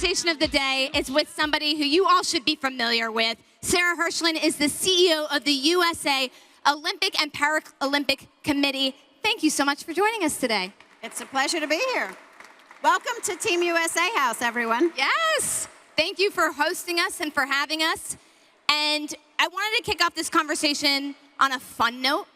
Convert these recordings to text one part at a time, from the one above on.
conversation of the day is with somebody who you all should be familiar with. Sara Hirshland is the CEO of the USA Olympic and Paralympic Committee. Thank you so much for joining us today. It's a pleasure to be here. Welcome to Team USA House, everyone. Yes. Thank you for hosting us and for having us. And I wanted to kick off this conversation on a fun note.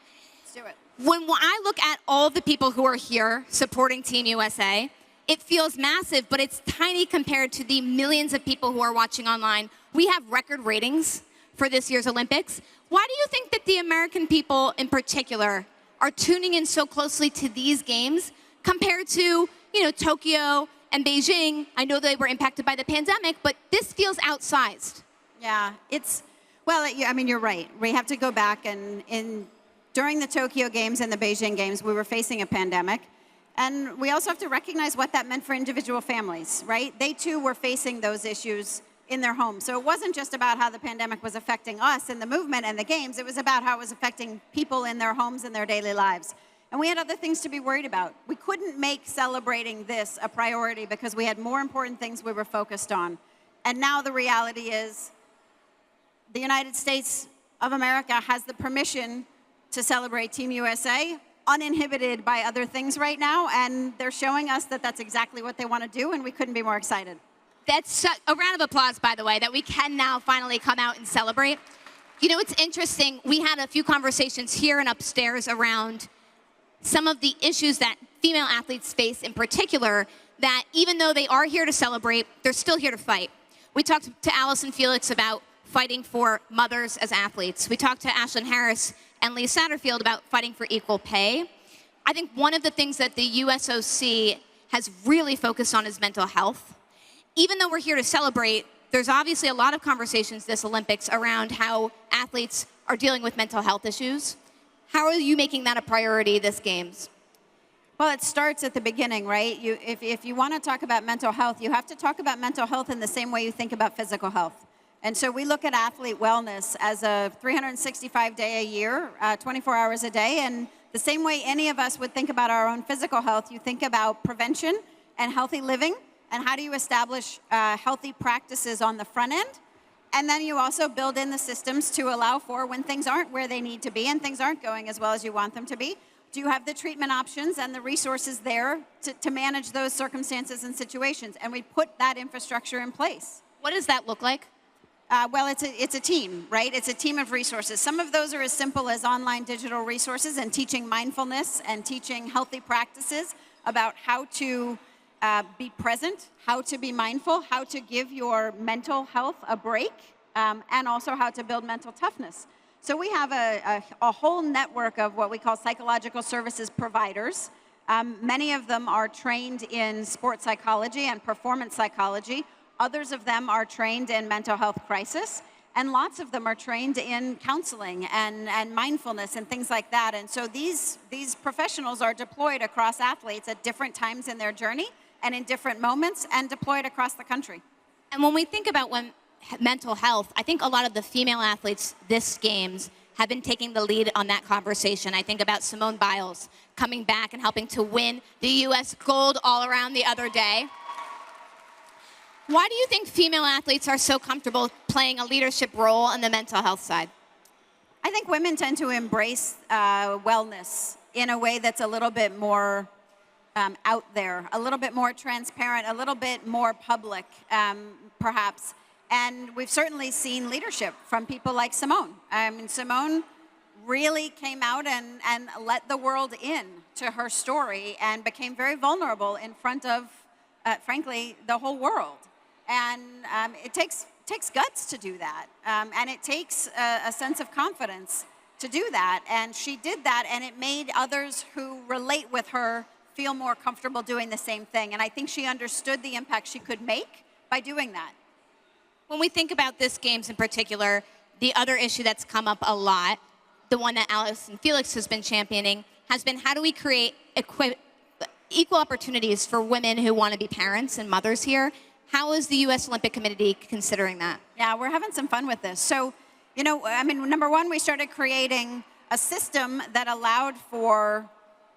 Let's do it. When I look at all of the people who are here supporting Team USA, it feels massive, but it's tiny compared to the millions of people who are watching online. We have record ratings for this year's Olympics. Why do you think that the American people in particular are tuning in so closely to these games compared to, Tokyo and Beijing? I know they were impacted by the pandemic, but this feels outsized. Yeah, you're right. We have to go back and during the Tokyo Games and the Beijing Games, we were facing a pandemic. And we also have to recognize what that meant for individual families, right? They too were facing those issues in their homes. So it wasn't just about how the pandemic was affecting us in the movement and the games. It was about how it was affecting people in their homes and their daily lives. And we had other things to be worried about. We couldn't make celebrating this a priority because we had more important things we were focused on. And now the reality is the United States of America has the permission to celebrate Team USA uninhibited by other things right now, and they're showing us that that's exactly what they want to do, and we couldn't be more excited. That's a round of applause, by the way, that we can now finally come out and celebrate. It's interesting. We had a few conversations here and upstairs around some of the issues that female athletes face in particular, that even though they are here to celebrate, they're still here to fight. We talked to Allison Felix about fighting for mothers as athletes. We talked to Ashlyn Harris and Lee Satterfield about fighting for equal pay. I think one of the things that the USOC has really focused on is mental health. Even though we're here to celebrate, there's obviously a lot of conversations this Olympics around how athletes are dealing with mental health issues. How are you making that a priority this Games? Well, it starts at the beginning, right? If you want to talk about mental health, you have to talk about mental health in the same way you think about physical health. And so we look at athlete wellness as a 365-day a year, 24 hours a day. And the same way any of us would think about our own physical health, you think about prevention and healthy living, and how do you establish healthy practices on the front end. And then you also build in the systems to allow for when things aren't where they need to be and things aren't going as well as you want them to be. Do you have the treatment options and the resources there to manage those circumstances and situations? And we put that infrastructure in place. What does that look like? It's a team, right? It's a team of resources. Some of those are as simple as online digital resources and teaching mindfulness and teaching healthy practices about how to be present, how to be mindful, how to give your mental health a break, and also how to build mental toughness. So we have a whole network of what we call psychological services providers. Many of them are trained in sports psychology and performance psychology. Others of them are trained in mental health crisis, and lots of them are trained in counseling and mindfulness and things like that. And so these professionals are deployed across athletes at different times in their journey and in different moments and deployed across the country. And when we think about mental health, I think a lot of the female athletes this Games have been taking the lead on that conversation. I think about Simone Biles coming back and helping to win the U.S. gold all around the other day. Why do you think female athletes are so comfortable playing a leadership role on the mental health side? I think women tend to embrace wellness in a way that's a little bit more out there, a little bit more transparent, a little bit more public, perhaps. And we've certainly seen leadership from people like Simone. I mean, Simone really came out and let the world in to her story and became very vulnerable in front of, frankly, the whole world. And it takes guts to do that. And it takes a sense of confidence to do that. And she did that, and it made others who relate with her feel more comfortable doing the same thing. And I think she understood the impact she could make by doing that. When we think about this Games in particular, the other issue that's come up a lot, the one that Allison Felix has been championing, has been how do we create equal opportunities for women who want to be parents and mothers here? How is the U.S. Olympic Committee considering that? Yeah, we're having some fun with this. So, number one, we started creating a system that allowed for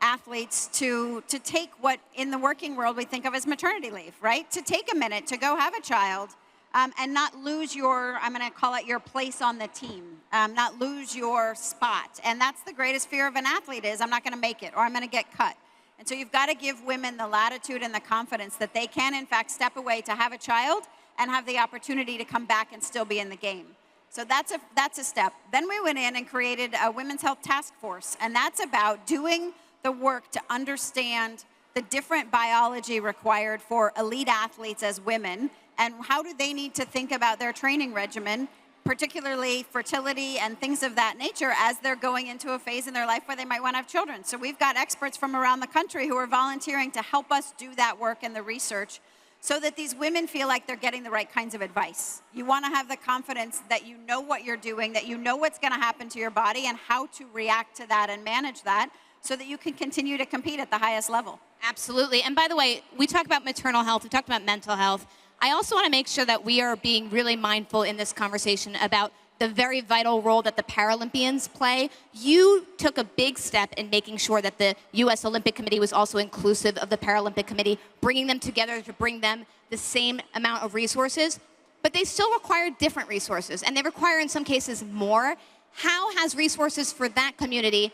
athletes to take what in the working world we think of as maternity leave, right? To take a minute to go have a child and not lose your, I'm going to call it your place on the team, not lose your spot. And that's the greatest fear of an athlete is I'm not going to make it or I'm going to get cut. And so you've got to give women the latitude and the confidence that they can, in fact, step away to have a child and have the opportunity to come back and still be in the game. So that's a step. Then we went in and created a women's health task force. And that's about doing the work to understand the different biology required for elite athletes as women and how do they need to think about their training regimen, particularly fertility and things of that nature as they're going into a phase in their life where they might want to have children. So we've got experts from around the country who are volunteering to help us do that work and the research so that these women feel like they're getting the right kinds of advice. You want to have the confidence that you know what you're doing, that you know what's going to happen to your body and how to react to that and manage that so that you can continue to compete at the highest level. Absolutely. And by the way, we talk about maternal health, we talked about mental health. I also want to make sure that we are being really mindful in this conversation about the very vital role that the Paralympians play. You took a big step in making sure that the U.S. Olympic Committee was also inclusive of the Paralympic Committee, bringing them together to bring them the same amount of resources. But they still require different resources, and they require, in some cases, more. How has resources for that community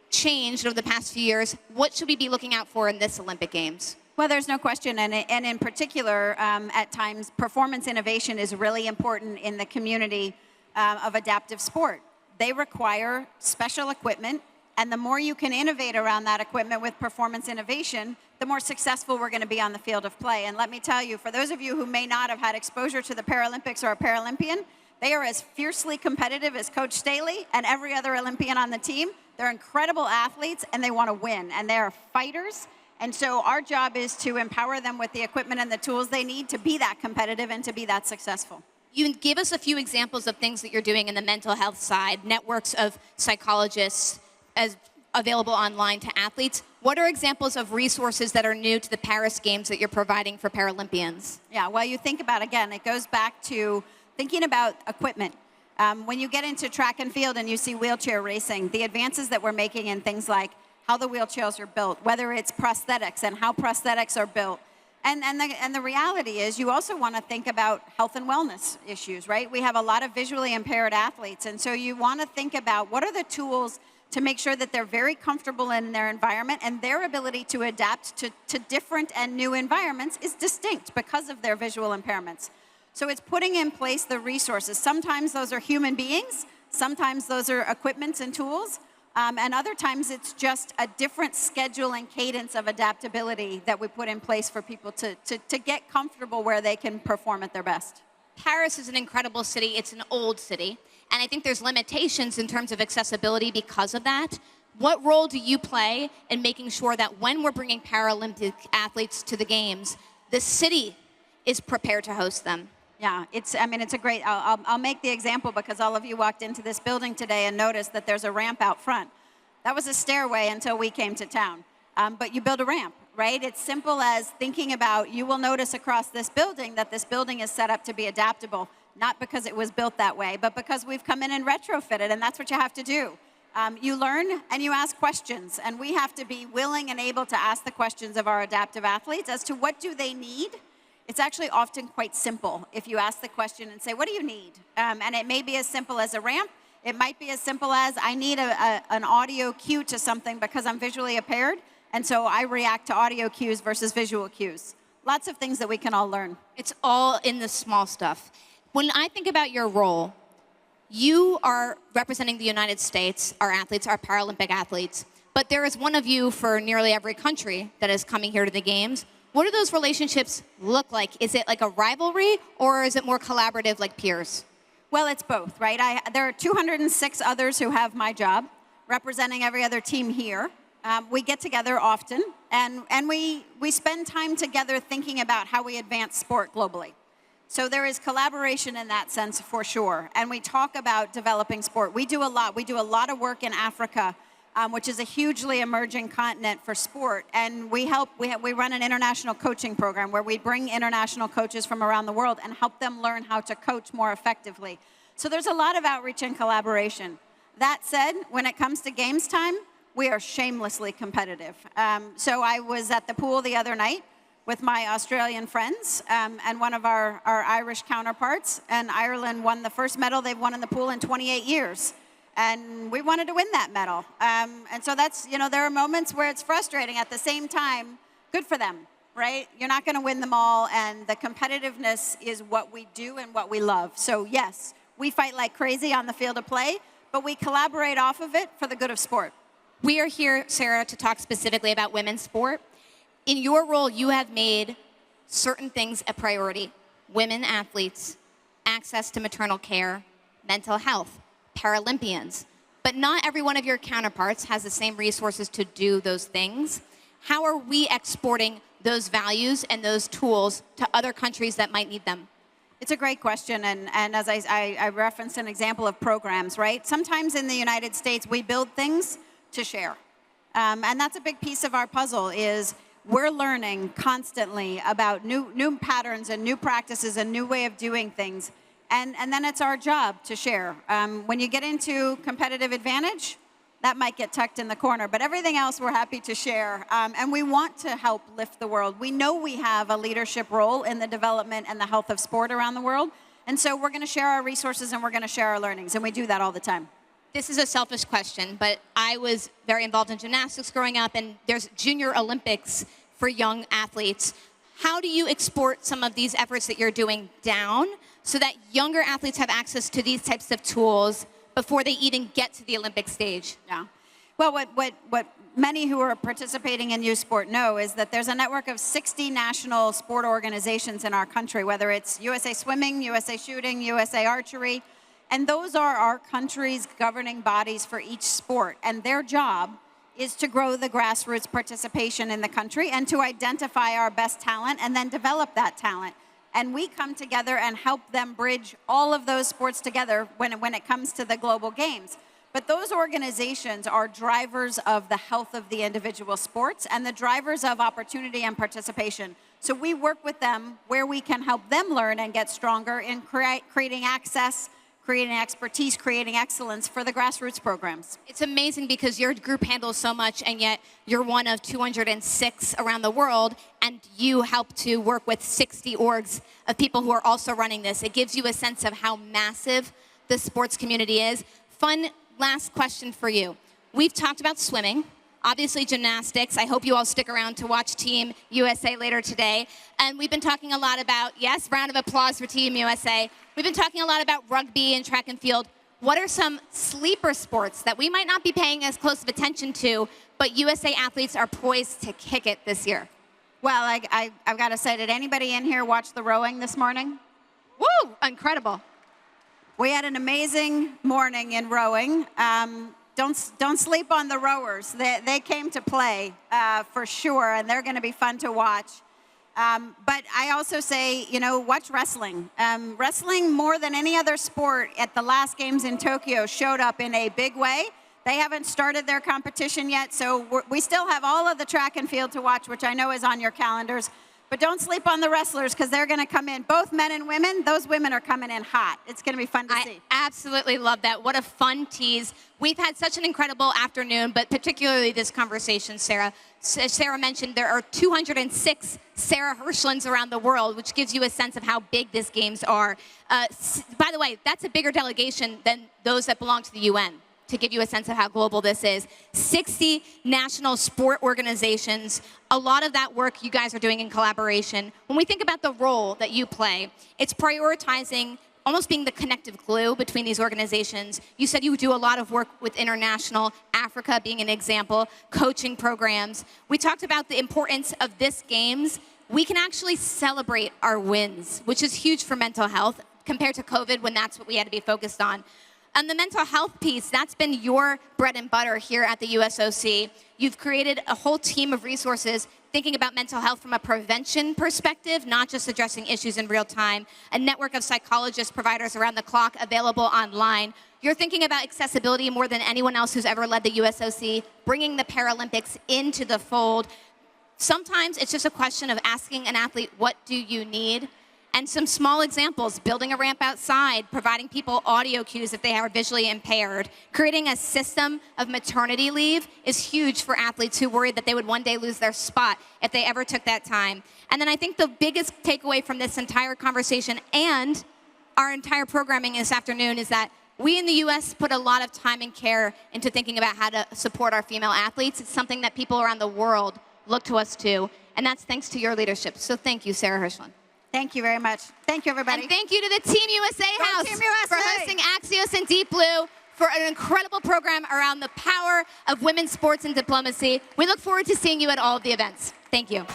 changed over the past few years? What should we be looking out for in this Olympic Games? Well, there's no question, and in particular, at times, performance innovation is really important in the community of adaptive sport. They require special equipment, and the more you can innovate around that equipment with performance innovation, the more successful we're going to be on the field of play. And let me tell you, for those of you who may not have had exposure to the Paralympics or a Paralympian, they are as fiercely competitive as Coach Staley and every other Olympian on the team. They're incredible athletes, and they want to win, and they are fighters. And so our job is to empower them with the equipment and the tools they need to be that competitive and to be that successful. You can give us a few examples of things that you're doing in the mental health side, networks of psychologists as available online to athletes. What are examples of resources that are new to the Paris Games that you're providing for Paralympians? Yeah, well, you think about, again, it goes back to thinking about equipment. When you get into track and field and you see wheelchair racing, the advances that we're making in things like how the wheelchairs are built, whether it's prosthetics and how prosthetics are built. And the reality is you also want to think about health and wellness issues, right? We have a lot of visually impaired athletes, and so you want to think about what are the tools to make sure that they're very comfortable in their environment and their ability to adapt to different and new environments is distinct because of their visual impairments. So it's putting in place the resources. Sometimes those are human beings, sometimes those are equipments and tools, and other times it's just a different schedule and cadence of adaptability that we put in place for people to get comfortable where they can perform at their best. Paris is an incredible city. It's an old city. And I think there's limitations in terms of accessibility because of that. What role do you play in making sure that when we're bringing Paralympic athletes to the Games, the city is prepared to host them? Yeah, it's a great, I'll make the example because all of you walked into this building today and noticed that there's a ramp out front. That was a stairway until we came to town. But you build a ramp, right? It's simple as thinking about, you will notice across this building that this building is set up to be adaptable, not because it was built that way, but because we've come in and retrofitted, and that's what you have to do. You learn and you ask questions, and we have to be willing and able to ask the questions of our adaptive athletes as to what do they need. It's actually often quite simple if you ask the question and say, what do you need? And it may be as simple as a ramp. It might be as simple as I need an audio cue to something because I'm visually impaired, and so I react to audio cues versus visual cues. Lots of things that we can all learn. It's all in the small stuff. When I think about your role, you are representing the United States, our athletes, our Paralympic athletes, but there is one of you for nearly every country that is coming here to the Games. What do those relationships look like? Is it like a rivalry, or is it more collaborative like peers? Well, it's both, right? There are 206 others who have my job, representing every other team here. We get together often, and we spend time together thinking about how we advance sport globally. So there is collaboration in that sense for sure, and we talk about developing sport. We do a lot. We do a lot of work in Africa, which is a hugely emerging continent for sport. And we run an international coaching program where we bring international coaches from around the world and help them learn how to coach more effectively. So there's a lot of outreach and collaboration. That said, when it comes to Games time, we are shamelessly competitive. So I was at the pool the other night with my Australian friends and one of our Irish counterparts, and Ireland won the first medal they've won in the pool in 28 years. And we wanted to win that medal. And so that's, there are moments where it's frustrating. At the same time, good for them, right? You're not going to win them all, and the competitiveness is what we do and what we love. So yes, we fight like crazy on the field of play, but we collaborate off of it for the good of sport. We are here, Sara, to talk specifically about women's sport. In your role, you have made certain things a priority. Women athletes, access to maternal care, mental health, Paralympians. But not every one of your counterparts has the same resources to do those things. How are we exporting those values and those tools to other countries that might need them? It's a great question, and as I referenced an example of programs, right? Sometimes in the United States, we build things to share. And that's a big piece of our puzzle is we're learning constantly about new patterns and new practices and new way of doing things. And then it's our job to share. When you get into competitive advantage, that might get tucked in the corner. But everything else we're happy to share. And we want to help lift the world. We know we have a leadership role in the development and the health of sport around the world. And so we're going to share our resources and we're going to share our learnings. And we do that all the time. This is a selfish question, but I was very involved in gymnastics growing up, and there's Junior Olympics for young athletes. How do you export some of these efforts that you're doing down so that younger athletes have access to these types of tools before they even get to the Olympic stage? Yeah. Well, what many who are participating in youth sport know is that there's a network of 60 national sport organizations in our country, whether it's USA Swimming, USA Shooting, USA Archery, and those are our country's governing bodies for each sport. And their job is to grow the grassroots participation in the country and to identify our best talent and then develop that talent. And we come together and help them bridge all of those sports together when it comes to the global games. But those organizations are drivers of the health of the individual sports and the drivers of opportunity and participation. So we work with them where we can help them learn and get stronger in creating access, creating expertise, creating excellence for the grassroots programs. It's amazing because your group handles so much, and yet you're one of 206 around the world, and you help to work with 60 orgs of people who are also running this. It gives you a sense of how massive the sports community is. Fun last question for you. We've talked about swimming, obviously gymnastics. I hope you all stick around to watch Team USA later today. And we've been talking a lot about, yes, round of applause for Team USA. We've been talking a lot about rugby and track and field. What are some sleeper sports that we might not be paying as close of attention to, but USA athletes are poised to kick it this year? Well, I've got to say, did anybody in here watch the rowing this morning? Woo, incredible. We had an amazing morning in rowing. Don't sleep on the rowers. They came to play for sure, and they're going to be fun to watch. But I also say, watch wrestling. Wrestling, more than any other sport at the last games in Tokyo, showed up in a big way. They haven't started their competition yet, so we still have all of the track and field to watch, which I know is on your calendars. But don't sleep on the wrestlers, because they're going to come in, both men and women. Those women are coming in hot. It's going to be fun to see. I absolutely love that. What a fun tease. We've had such an incredible afternoon, but particularly this conversation, Sara. As Sara mentioned, there are 206 Sara Hirshlands around the world, which gives you a sense of how big these games are. By the way, that's a bigger delegation than those that belong to the UN, to give you a sense of how global this is. 60 national sport organizations. A lot of that work you guys are doing in collaboration. When we think about the role that you play, it's prioritizing, almost being the connective glue between these organizations. You said you do a lot of work with international, Africa being an example, coaching programs. We talked about the importance of this games. We can actually celebrate our wins, which is huge for mental health compared to COVID, when that's what we had to be focused on. And the mental health piece, that's been your bread and butter here at the USOC. You've created a whole team of resources thinking about mental health from a prevention perspective, not just addressing issues in real time, a network of psychologists, providers around the clock available online. You're thinking about accessibility more than anyone else who's ever led the USOC, bringing the Paralympics into the fold. Sometimes it's just a question of asking an athlete, what do you need? And some small examples, building a ramp outside, providing people audio cues if they are visually impaired, creating a system of maternity leave is huge for athletes who worried that they would one day lose their spot if they ever took that time. And then I think the biggest takeaway from this entire conversation and our entire programming this afternoon is that we in the US put a lot of time and care into thinking about how to support our female athletes. It's something that people around the world look to us to, and that's thanks to your leadership. So thank you, Sara Hirshland. Thank you very much. Thank you, everybody. And thank you to the Team USA Go House Team USA. for hosting Axios and Deep Blue for an incredible program around the power of women's sports and diplomacy. We look forward to seeing you at all of the events. Thank you.